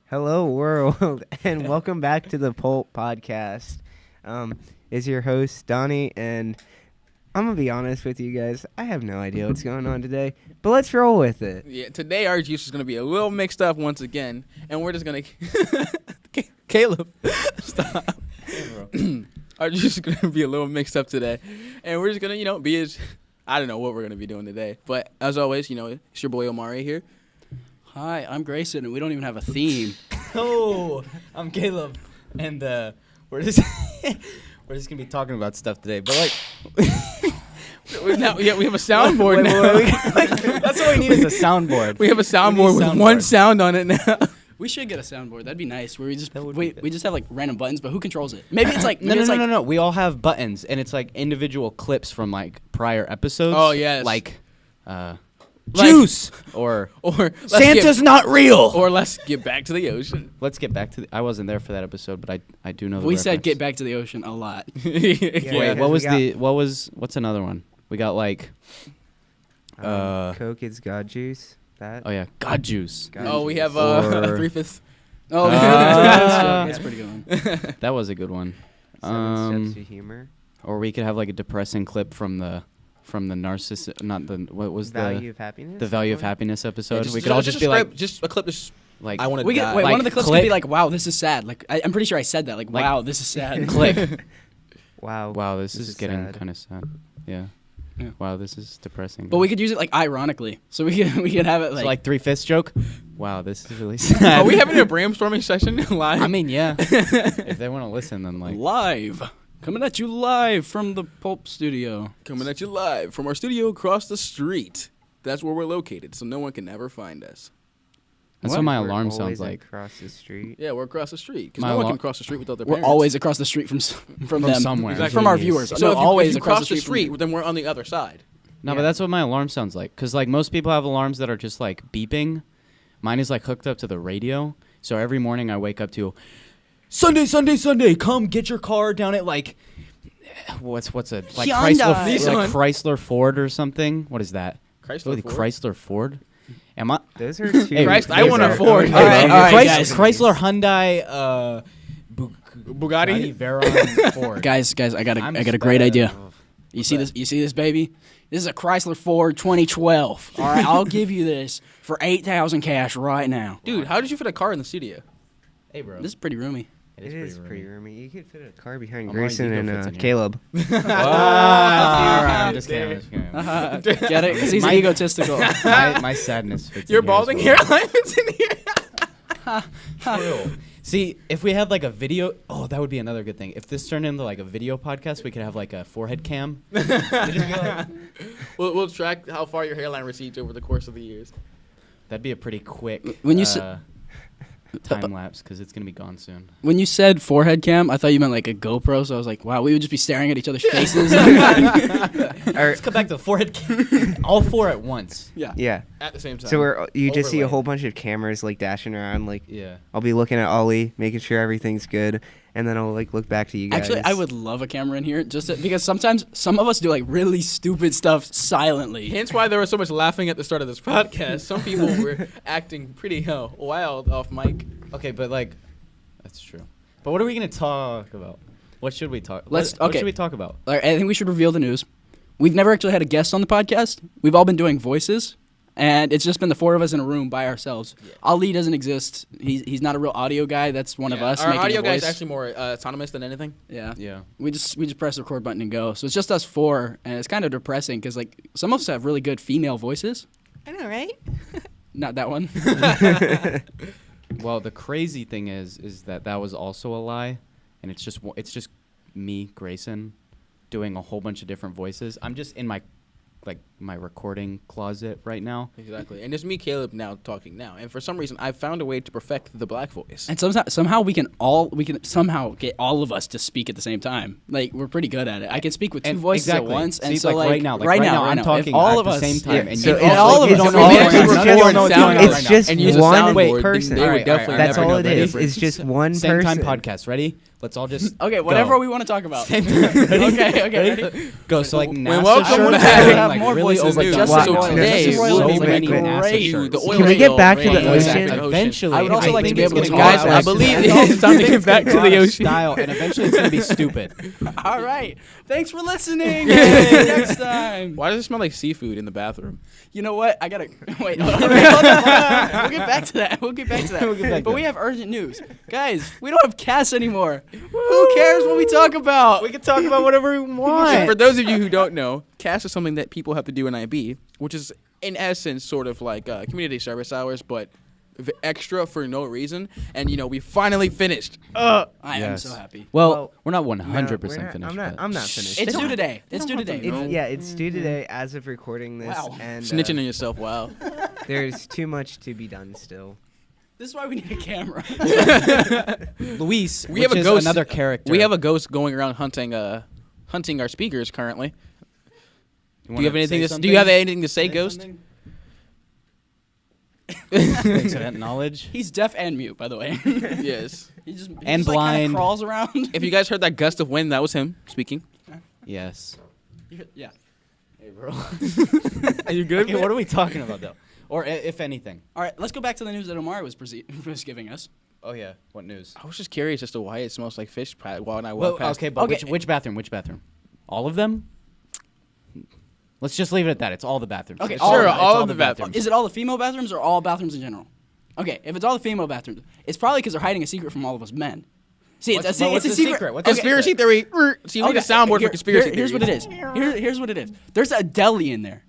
Hello, world, and welcome back to the PULP podcast. Is your host, Donnie, and I'm going to be honest with you guys. I have no idea what's going on today, but let's roll with it. Yeah, today our juice is going to be a little mixed up once again, and we're just going to... Caleb, stop. Our juice is going to be a little mixed up today, and we're just going to, be as... I don't know what we're going to be doing today, but as always, it's your boy Omari here. Hi, I'm Grayson, and we don't even have a theme. Oh, I'm Caleb, and we're just gonna be talking about stuff today. But we have a soundboard now. That's all we need is a soundboard. We have a soundboard with one sound on it now. We should get a soundboard. That'd be nice. Where we just have like random buttons, but who controls it? Maybe it's like no. We all have buttons, and it's like individual clips from like prior episodes. Oh yes, like juice or Santa's not real. Or let's get back to the ocean. Let's get back to. I wasn't there for that episode, but I do know. We said get back to the ocean a lot. Wait, what's another one? We got like Coke is God juice. That. Oh yeah, God juice. We have 3/5. Oh, that's a pretty good one. That was a good one. 7 steps to humor. Or we could have like a depressing clip from the narcissist, not the what was Value of happiness. The value of happiness episode. Yeah, we could all just be like just a clip. Just like I want to die. Wait, like one of the clips click. could be like, "Wow, this is sad." Like I'm pretty sure I said that. Like wow, this is sad. click. Wow, this is getting kind of sad. Yeah. Wow, this is depressing. But we could use it like ironically, so we could have it like 3/5 joke. Wow, this is really sad. Are we having a brainstorming session live? I mean, yeah. If they want to listen, then like live. Coming at you live from the PULP studio. Coming at you live from our studio across the street. That's where we're located, so no one can ever find us. That's what my alarm We're sounds always like. Across the street. Yeah, we're across the street because no one can cross the street without their We're parents. always across the street from them. Somewhere. Exactly. From our viewers. So no, if you, always if you across cross the street, then we're on the other side. No, but that's what my alarm sounds like. Because like most people have alarms that are just like beeping. Mine is like hooked up to the radio. So every morning I wake up to Sunday, come get your car down at like what's a like Chrysler Ford or something. What is that? Chrysler Ford? Am I? Those are two. Hey, I want a Ford. All right, guys. Chrysler, Hyundai, Bugatti, Veyron, Ford. Guys, I got a great idea. You see this baby? This is a Chrysler Ford 2012. All right, I'll give you this for $8,000 cash right now. Dude, how did you fit a car in the studio? Hey, bro. This is pretty roomy. It is pretty roomy. You could fit a car behind Omari, Grayson you go fits in and here. Caleb. All right, I'm just kidding. Get it? Because he's egotistical. My sadness fits Your in here balding as well. hairline fits in here. True. See, if we had like a video, that would be another good thing. If this turned into like a video podcast, we could have like a forehead cam. We'll track how far your hairline recedes over the course of the years. That'd be a pretty quick When you time lapse because it's gonna be gone soon. When you said forehead cam, I thought you meant like a GoPro. So I was like, wow, we would just be staring at each other's faces. Let's come back to the forehead cam. All four at once. Yeah. At the same time. So you just see a Overlaid. whole bunch of cameras like dashing around. Like Yeah. I'll be looking at Ollie, making sure everything's good, and then I'll like look back to you guys. Actually, I would love a camera in here because sometimes some of us do like really stupid stuff silently. Hence why there was so much laughing at the start of this podcast. Some people were acting pretty wild off mic. Okay, but like, that's true. But what are we gonna talk about? What should we talk? What Okay. should we talk about? All right, I think we should reveal the news. We've never actually had a guest on the podcast. We've all been doing voices, and it's just been the four of us in a room by ourselves. Yeah. Ali doesn't exist. He's not a real audio guy. That's one of us. Our making audio a guy is voice. actually more autonomous than anything. Yeah. Yeah. We just press the record button and go. So it's just us four, and it's kind of depressing because like some of us have really good female voices. I know, right? Not that one. Well, the crazy thing is that was also a lie, and it's just me, Grayson, doing a whole bunch of different voices. I'm just in my recording closet right now. Exactly. And it's me, Caleb, now talking now. And for some reason, I've found a way to perfect the black voice. And somehow we can somehow get all of us to speak at the same time. Like we're pretty good at it. I can speak with two voices exactly. at once. See, And so right now I'm I'm talking if all at of the us, same time. yeah, And so you it's all of like- us it's don't just- know it's what's just- going on sound right it's now. just and use a one soundboard, person. They would Alright, definitely alright, That's never all know it the is. difference. It's just one Same person. time podcast. Ready? Let's all just Okay, whatever go. we want to talk about. Same time. Okay, ready? Go. So like Well, NASA welcome shirts back. are Have like more really voices oil like news. Justin So Roiland. today, Justin we'll Roiland be is making great. massive the shirts. oil Can we get oil back to the rain. ocean? Eventually, I would also like to be able to it's talk guys, about I it. believe it's time to get back to the ocean. style, and eventually it's gonna be stupid. All right. Thanks for listening. Next time. Why does it smell like seafood in the bathroom? You know what? I gotta wait. Hold on. We'll get back to that. We'll get back to But we that. have urgent news, guys. We don't have Cass anymore. Who cares what we talk about? We can talk about whatever we And want. for those of you who don't know, CAS is something that people have to do in IB, which is in essence sort of like community service hours, but extra for no reason. And we finally finished. I am Yes. so happy. Well, we're not No, 100% we're not- finished. I'm not finished. It's due today. It's due today. It's due today as of recording this, Wow. and Snitching on yourself, wow. there's too much to be done still. This is why we need a camera. Luis, We have which a is ghost. another character. We have a ghost going around hunting our speakers currently. Do you have anything to? Do you have anything to say, Ghost? Excellent knowledge. He's deaf and mute, by the way. Yes. He just And like, kinda blind. crawls around. If you guys heard that gust of wind, that was him speaking. Yes. Yeah. Hey, bro. Are you good? Okay, what are we talking about though? Or if anything? All right, let's go back to the news that Omar was was giving us. Oh yeah. What news? I was just curious as to why it smells like fish while I Well, walk past. okay, but Okay. which bathroom? Which bathroom? All of them? Let's just leave it at that. It's all the bathrooms. Okay, It's all Sure, of them. all of the bathrooms. Is it all the female bathrooms or all bathrooms in general? Okay, if it's all the female bathrooms, it's probably because they're hiding a secret from all of us men. See, What's- it's but a what's the secret. secret? What's the Conspiracy theory. See, we need a soundboard for conspiracy Here's what it theories. is. Here's what it is. There's a deli in there.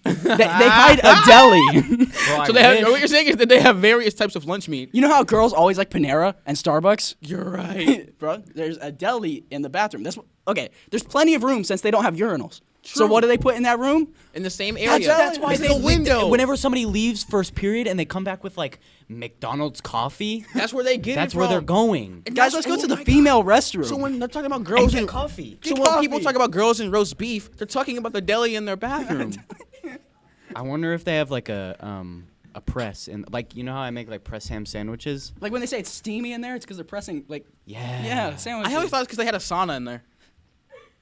they hide a deli. Bro, So they have, what you're saying is that they have various types of lunch meat. You know how girls always like Panera and Starbucks? You're right. Bro, there's a deli in the bathroom. Okay, there's plenty of room since they don't have urinals. So True. what do they put in that room? In the same area. That's why It's they- the window. Whenever somebody leaves first period and they come back with like McDonald's coffee, That's where they get that's it where from. they're going. And Guys, that's- let's go oh to the my female God. restroom. So when they're talking about girls and coffee. So Get when people coffee. talk about girls and roast beef, they're talking about the deli in their bathroom. I wonder if they have like a press and like you know how I make like press ham sandwiches. Like when they say it's steamy in there, it's because they're pressing like Yeah. sandwiches. I always thought it's because they had a sauna in there.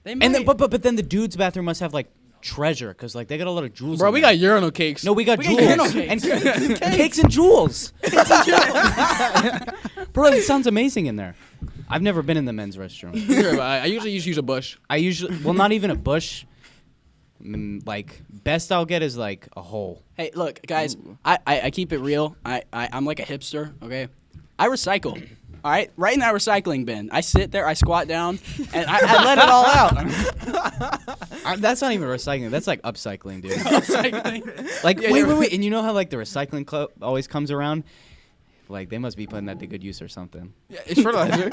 They And then might- but then the dude's bathroom must have like treasure because like they got a lot of jewels. Bro, in we there. got urinal cakes. No, we got We got jewels urinal cakes. and cakes and jewels. Bro, it sounds amazing in there. I've never been in the men's restroom. Sure, but I usually just use a bush. I usually not even a bush. Like best I'll get is like a hole. Hey, look, guys, I keep it real. I'm like a hipster, okay? I recycle. All right, right in that recycling bin. I sit there, I squat down, and I let it all out. That's not even recycling. That's like upcycling, dude. Recycling. Like Yeah, wait. And you know how like the recycling club always comes around? Like they must be putting that to good use or something. Yeah, it's fertilizer.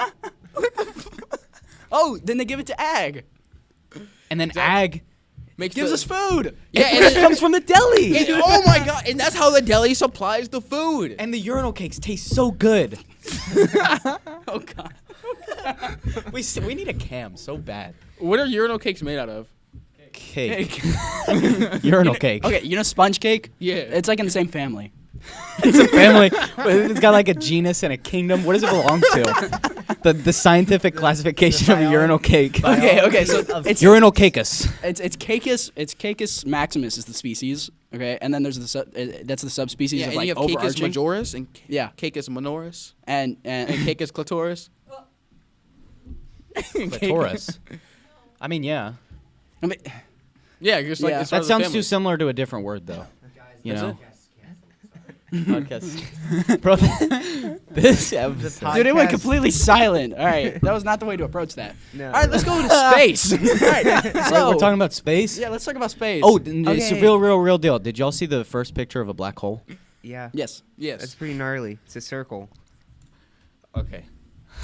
Oh, then they give it to Ag. And then ag Gives us food. Yeah, and it it comes from the deli. And, oh my god! And that's how the deli supplies the food. And the urinal cakes taste so good. Oh God. We need a cam so bad. What are urinal cakes made out of? Cake. Urinal cake. Okay, you know sponge cake? Yeah. It's like in the same family. It's a family. It's got like a genus and a kingdom. What does it belong to? The scientific classification of a urinal cake. Okay, so it's Urinal cacus. it's Cacus maximus is the species, okay, and then there's that's the subspecies Yeah, of and like you have Cacus overarching. majoris and Yeah. Cacus minoris and and Cacus clitoris. Clitoris. I mean, yeah. I mean, Yeah, just like Yeah. it's part That of the sounds family. too similar to a different word, though. You That's know. Podcast. Bro, this episode. dude, it went Podcast. completely silent. All right, that was not the way to approach that. No. All right, let's go to space. All right, so We're talking about space. yeah, let's talk about space. Oh, it's a Okay. real deal. Did y'all see the first picture of a black hole? Yeah. yes. Yes. That's pretty gnarly. It's a circle. Okay.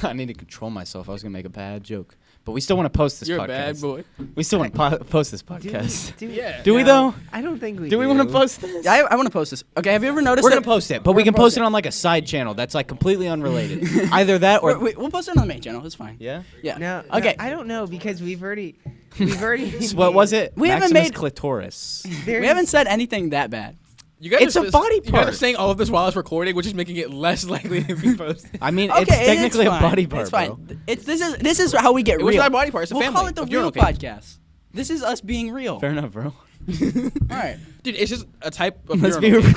I need to control myself. I was gonna make a bad joke, but we still want to post this You're podcast. a bad boy. We still want to post this podcast. Yeah. Do we though? I don't think we Do we want to post this? Yeah, I want to post this. Okay, have you ever noticed We're that? gonna post it, but we can post it on like a side channel that's like completely unrelated. Either that or We'll post it on the main channel. It's fine. yeah. Yeah. No. Okay. I don't know because we've already. So what was it? We haven't Maximus made- clitoris. We haven't said anything that bad. You guys It's are a body You guys are part. saying all of this while it's recording, which is making it less likely to be posted. I mean, Okay, it's technically a fine. body part, It's fine. bro. This is how we get It was real. my body part. It's a we'll family call it the of real urinal cakes. podcast. This is us being real. Fair enough, bro. All right. Dude, it's just a type of Let's be urinal.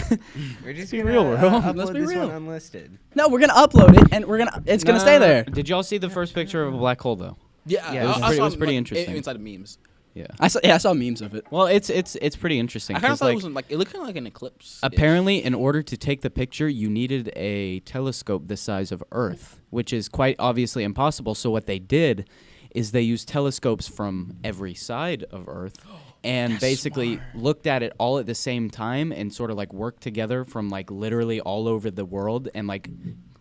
We're just be gonna real, bro. upload Let's be this real. one unlisted. No, we're gonna upload it, and it's gonna stay there. Did y'all see the first picture of a black hole though? Yeah, Yeah, I it saw was pretty like, interesting. inside of memes. Yeah. I saw memes of it. Well, it's pretty interesting. I kind of 'cause, thought like, it was like it looked kind of like an eclipse. apparently, in order to take the picture, you needed a telescope the size of Earth, which is quite obviously impossible. So what they did is they used telescopes from every side of Earth and basically looked at it all at the same time and sort of like worked together from like literally all over the world and like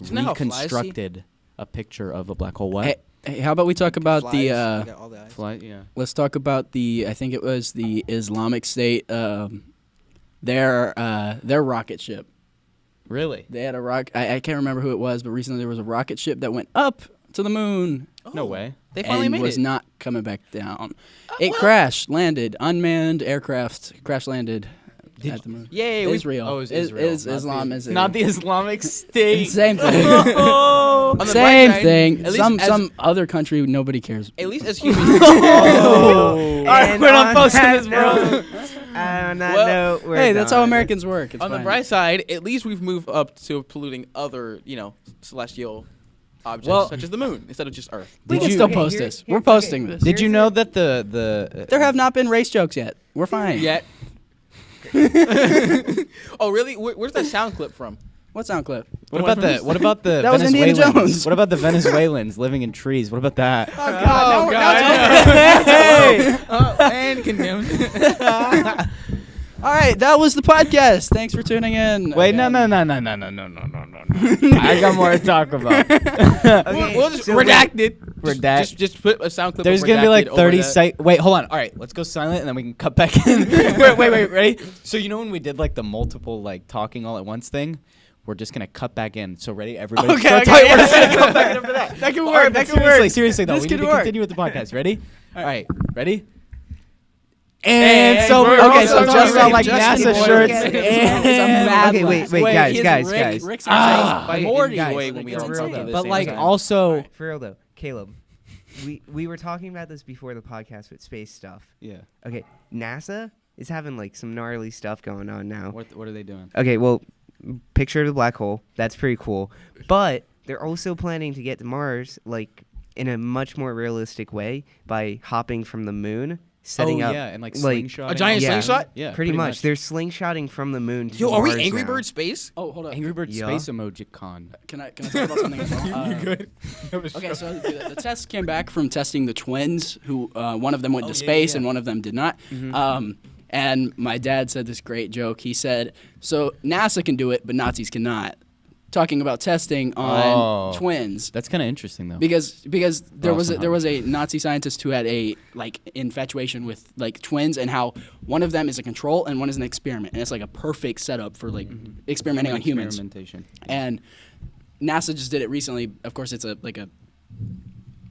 Isn't that how flies see? reconstructed a picture of a black hole. What? Hey, how about we talk about Flies, the? you got all the eyes. Fly, yeah. Let's talk about the. I think it was the Islamic State. Their rocket ship. Really? They had a rock. I can't remember who it was, but recently there was a rocket ship that went up to the moon. No way. They finally and made was it. not coming back down. It crashed, landed, unmanned aircraft crash landed at the moon. Yay, Israel. Oh, it was Israel, Is not Islam the- is Not the Islamic State. same thing. On the Same bright side, thing. at least Some other country nobody cares. At least as humans. Oh, Alright, we're not posting this, bro. On that Well, note, we're Hey, that's how done. Americans work. It's On the fine. bright side, at least we've moved up to polluting other, celestial objects Well- such as the moon instead of just Earth. we Did can you- still Okay, post here- this. here- We're posting okay. this. Did you know that the There have not been race jokes yet. We're fine. Yet. Oh, really? Where's that sound clip from? What sound clip? what about the That was Indiana Venezuelans? Jones. What about the Venezuelans living in trees? What about that? Oh, Hey! And condemned. All right, that was the podcast. Thanks for tuning in. Wait, no. I got more to talk about. Okay, We'll just so redacted. Redact- Just put a sound clip. There's of gonna be like redacted over 30 that. seconds. Wait, hold on. All right, let's go silent and then we can cut back in. wait, ready? So you know when we did like the multiple like talking all at once thing? We're just gonna cut back in. So ready, everybody? Okay, start okay, talking. yeah. We're just gonna cut back in for that. That can All work. right, That but can work. seriously though, This we could need to work. continue with the podcast. Ready? All right, ready? And so we're okay, all so talking just about on like Justin NASA Boy. shirts. It's and- a mad Okay, laugh. wait, guys, his guys. Rick's Fight Morty. in Guys, when we it's all insane. talk at the But same like time. also, For real though, Caleb, we were talking about this before the podcast with space stuff. yeah. Okay, NASA is having like some gnarly stuff going on now. What are they doing? Okay, well, picture of the black hole. That's pretty cool. But they're also planning to get to Mars like in a much more realistic way by hopping from the moon, setting up yeah, and like like, slingshotting. a giant Yeah. slingshot? Yeah, pretty much. They're slingshotting from the moon to Yo, are we Mars Angry now. Bird Space? Oh, hold on. Angry Bird Yeah. Space Emoji Con. Can I talk about something as well? You good? Okay, so the test came back from testing the twins, who one of them went to yeah, space yeah. and one of them did not. And my dad said this great joke. He said, "So NASA can do it, but Nazis cannot." Talking about testing on Oh. twins. That's kind of interesting though. Because there was awesome. a Nazi scientist who had a like infatuation with like twins, and how one of them is a control and one is an experiment, and it's like a perfect setup for like experimenting on humans. Experimentation. And NASA just did it recently. Of course, it's a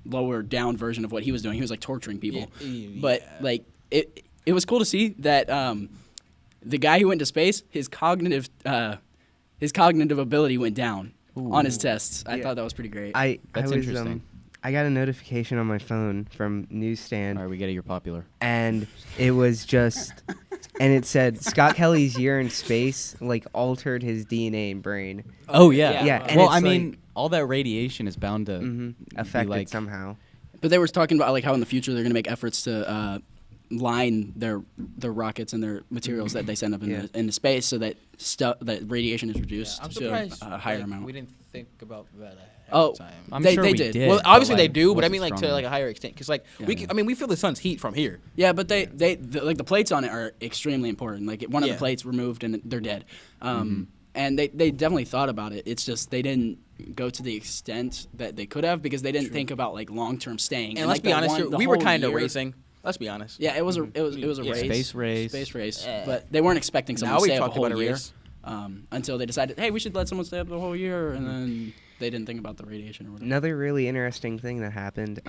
lower down version of what he was doing. He was like torturing people, but like it was cool to see that the guy who went to space, his cognitive ability went down on his tests. I Yeah. thought that was pretty great. That's was, interesting. I got a notification on my phone from Newsstand, All right, we get it. You're popular. and it was just, and it said Scott Kelly's year in space like altered his DNA and brain. Oh yeah. Yeah, and Well, it's I mean, all that radiation is bound to Affected like somehow. But they were talking about like how in the future they're going to make efforts to line their rockets and their materials that they send up into space, so that that radiation is reduced I'm to surprised a higher like, amount. we didn't think about that ahead Oh, of time. I'm They- sure they we did. did. Well, but, obviously they like, do, but I wasn't mean like strong to like a enough. higher extent, because like Yeah. we feel the sun's heat from here. Yeah, but like the plates on it are extremely important. Like one of Yeah. the plates removed and they're dead. And they definitely thought about it. It's just they didn't go to the extent that they could have because they didn't think about like long term staying. And let's like be that honest, one- the we were whole kind of year- racing. Let's be honest. Yeah, it was a Yeah. race. Space race. But they weren't expecting someone Now to we stay up a talked whole about a year race. until they decided, hey, we should let someone stay up the whole year, and then they didn't think about the radiation or whatever. Another really interesting thing that happened,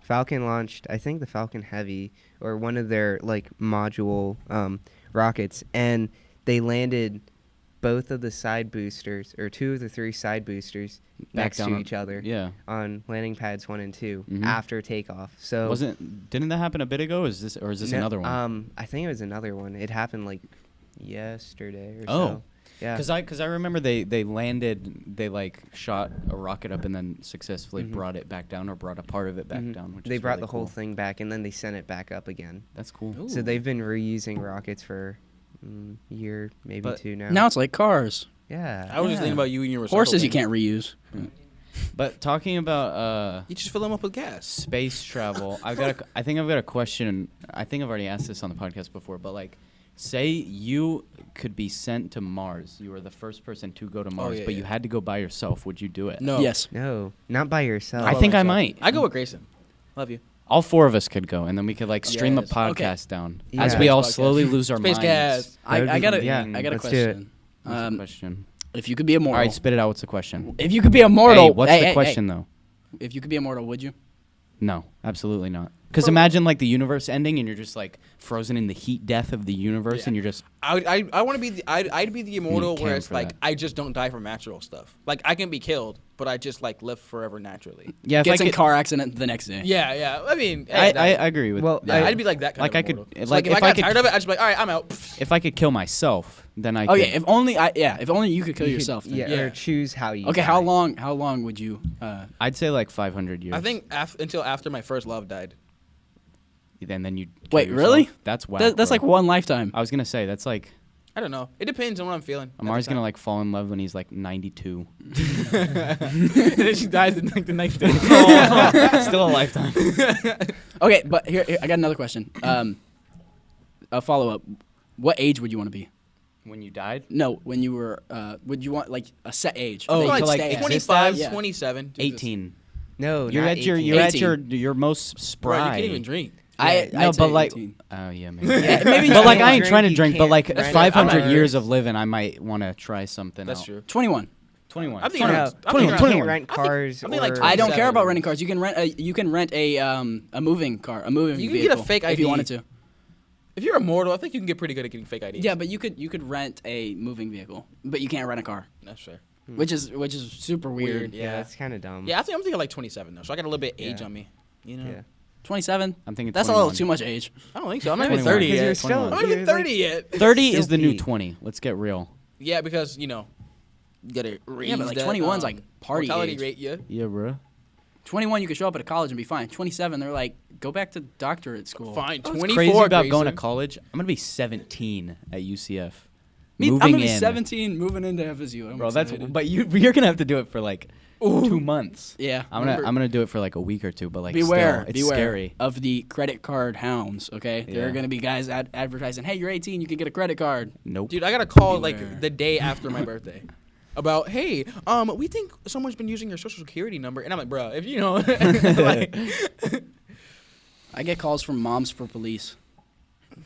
Falcon launched, I think the Falcon Heavy, or one of their like module rockets, and they landed both of the side boosters, or 2 of the 3 side boosters, next to each other Yeah. on landing pads 1 and 2 Mhm. after takeoff. So Didn't that happen a bit ago? Is this another one? I think it was another one. It happened like yesterday or Oh. so. Yeah. Because I remember they landed, they like shot a rocket up and then successfully Mhm. brought it back down, or brought a part of it back Mhm. down. Which They is brought really the whole cool. thing back, and then they sent it back up again. That's cool. Ooh. So they've been reusing rockets for a year, maybe But 2 now. Now it's like cars. Yeah. I was just Yeah. thinking about you and your recycle Horses you bin. can't reuse. But talking about You just fill them up with gas. space travel, I think I've got a question. I think I've already asked this on the podcast before, but like, say you could be sent to Mars. You were the first person to go to Mars, yeah, but you yeah. had to go by yourself. Would you do it? No. Yes. No, not by yourself. I think I might. I go with Grayson. Love you. All 4 of us could go, and then we could like stream Yes. a podcast down Yeah. as we all Space slowly podcast. lose our Space minds. gas. That would I be got a fun. Yeah, I got a let's do it. question. What's the question? If you could be immortal, All right, spit it out. What's the question? if you could be immortal, Hey, what's hey, the hey, question though? hey. If you could be immortal, would you? No, absolutely not. Because imagine like the universe ending, and you're just like frozen in the heat death of the universe, Yeah. and you're just I want to be I'd be the immortal can't where it's for like that. I just don't die from natural stuff. Like I can be killed, but I just like live forever naturally. yeah. If Gets I in could, car accident the next day. Yeah, yeah. I mean, I hey, agree with. Well, that. I'd be like that kind Like of I could- immortal. So, like, if if I I got could- tired of it, I'd just be like, all right, I'm out. if I could kill myself, then I. Oh could. yeah, if only you could kill You could- yourself. then. Yeah, Yeah. or choose how you. Okay, die. how long would you? I'd say like 500 years. I think until after my first love died. And then you. Wait, really? That's whack. That's bro. like one lifetime. I was gonna say that's like I don't know. It depends on what I'm feeling. at the Amar's gonna time. like fall in love when he's like 92. and then she dies in like the next day. Still a lifetime. Okay, but here I got another question. A follow up. What age would you want to be? When you died? No, when you were. Would you want like a set age? Oh, that you to, could like, stay at? exist 25, Yeah. 27. 18. No, You're not at your 18. you're at 18. your most Bro, spry. you can't even drink. No, No, but like, 18. oh yeah, maybe. Yeah, maybe But like, you I ain't can't trying to drink, drink. you But like, can't rent 500 cars. years of living, I might want to try something. That's else. true. 21. 21. I'm thinking No, around- I'm 21, thinking around- 21. You rent cars. I think like or- I don't care 27. about renting cars. You can rent a moving car, a moving You can get a vehicle fake if you ID. wanted to. If you're immortal, I think you can get pretty good at getting fake IDs. Yeah, but you could rent a moving vehicle, but you can't rent a car, That's fair. which is super weird. Yeah, that's kind of dumb. Yeah, I'm thinking like 27 though, so I got a little bit age Yeah. on me. You know? Yeah. 27. I'm thinking That's 21. a little too much age. I don't think so. I'm not even 21. 30 Because yet. you're still. 21. I'm not even you're, 30 like, yet. 30 Still is the new peak. 20. Let's get real. Yeah, because you know, you gotta raise Yeah, but like that, 21's like party mortality age. rate. Yeah. Yeah, bro. 21, you could show up at a college and be fine. 27, they're like, go back to doctorate school. Fine. What's 24. crazy about going to Grayson. college? I'm gonna be 17 at UCF. I'm Moving gonna be in. 17, moving into FSU. I'm Bro, that's excited. but you're gonna have to do it for like 2 months. Yeah. I'm gonna do it for like a week or two, but like Beware, still, it's beware scary. of the credit card hounds. Okay, there are Yeah. gonna be guys advertising, "Hey, you're 18, you can get a credit card." Nope. Dude, I got a call Beware. like the day after my birthday about, hey, we think someone's been using your social security number, and I'm like, bro, if you know, like, I get calls from moms for police.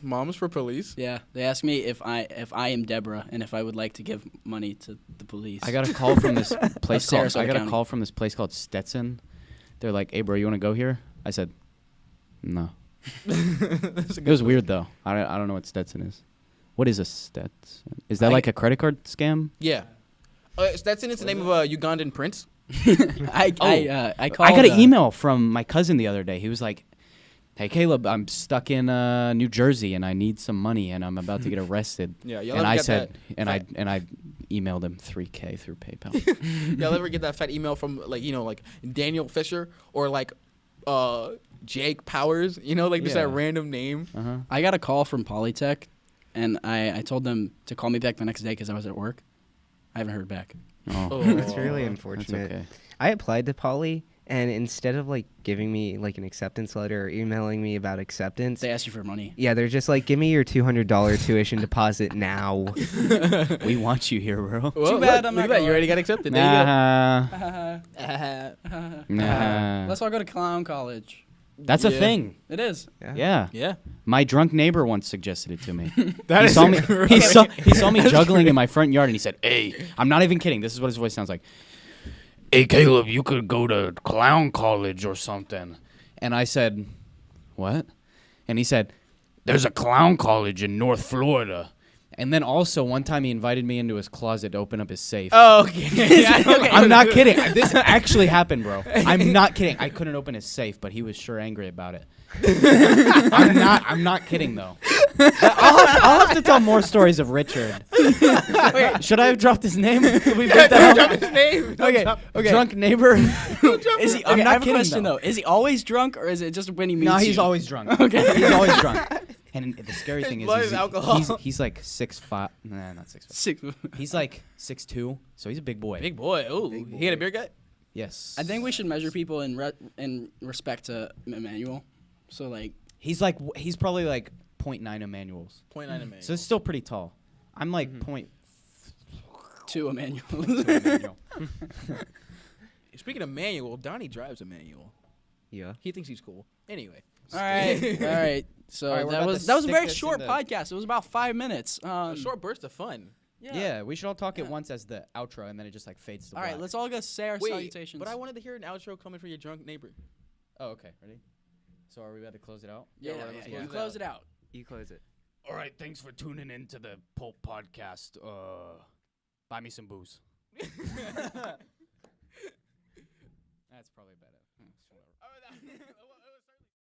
moms for police. Yeah, they ask me if I am Deborah and if I would like to give money to the police. I got a call from this place called. Sarasota I got a County. call from this place called Stetson. They're like, "Hey, bro, you want to go here?" I said, "No." It was weird though. I don't know what Stetson is. What is a Stetson? Is that like a credit card scam? Yeah. That's the name of a Ugandan prince. I called, I got an email from my cousin the other day. He was like, "Hey, Caleb, I'm stuck in New Jersey and I need some money and I'm about to get arrested." Yeah, y'all And ever I get said, that and I emailed him $3K through PayPal. Y'all ever get that fat email from like like Daniel Fisher or like Jake Powers? You know, like just Yeah. that random name. Uh-huh. I got a call from Polytech, and I told them to call me back the next day because I was at work. I haven't heard back. Oh, That's really that's unfortunate. okay. I applied to Poly, and instead of like giving me like an acceptance letter or emailing me about acceptance, They asked you for money. yeah, they're just like, "Give me your $200 tuition deposit now." We want you here, bro. Well, bad, look, I'm look not at that. You going. already got accepted. There you Nah, go. nah. Let's all go to clown college. That's a Yeah. thing. It is. Yeah. Yeah. My drunk neighbor once suggested it to me. That he is saw me. great. He saw me juggling in my front yard, and he said, "Hey, I'm not even kidding. This is what his voice sounds like. Hey, Caleb, you could go to clown college or something." And I said, "What?" And he said, "There's a clown college in North Florida." And then also one time he invited me into his closet to open up his safe. Oh, okay. Yeah, okay. I'm not kidding. This actually happened, bro. I'm not kidding. I couldn't open his safe, but he was sure angry about it. I'm not kidding though. I'll have to tell more stories of Richard. Should I have dropped his name? Did we put that out? His name. Okay. Drunk neighbor. Is he? I'm Okay, not I have a kidding, question though. though. Is he always drunk, or is it just when he meets you? No, he's always drunk. Okay. He's always drunk. And the scary thing blood is is alcohol. he's like 6'5". Nah, not 6'5". 6. He's like 6'2", so he's a big boy. Big boy. Ooh, Big he had a boy. beer gut. Yes. I think we should measure people in respect to Emmanuel. So like, he's probably like 0.9 Emmanuels. 0.9 Emmanuel. So it's still pretty tall. I'm like point 2 Emmanuel. Emmanuel. Speaking of manual, Donnie drives a manual. Yeah. He thinks he's cool. Anyway. All right. So All right, we're that about was to a stick very this short into- podcast. It was about 5 minutes. A short burst of fun. Yeah, we should all talk at once as the outro, and then it just like fades to All black. right, let's all go say our Wait, salutations. but I wanted to hear an outro coming from your drunk neighbor. Oh, okay. Ready? So are we about to close it out? Yeah, Yeah, you close it out. You close it. All right. Thanks for tuning in to the Pulp Podcast. Buy me some booze. That's probably better. Oh, that-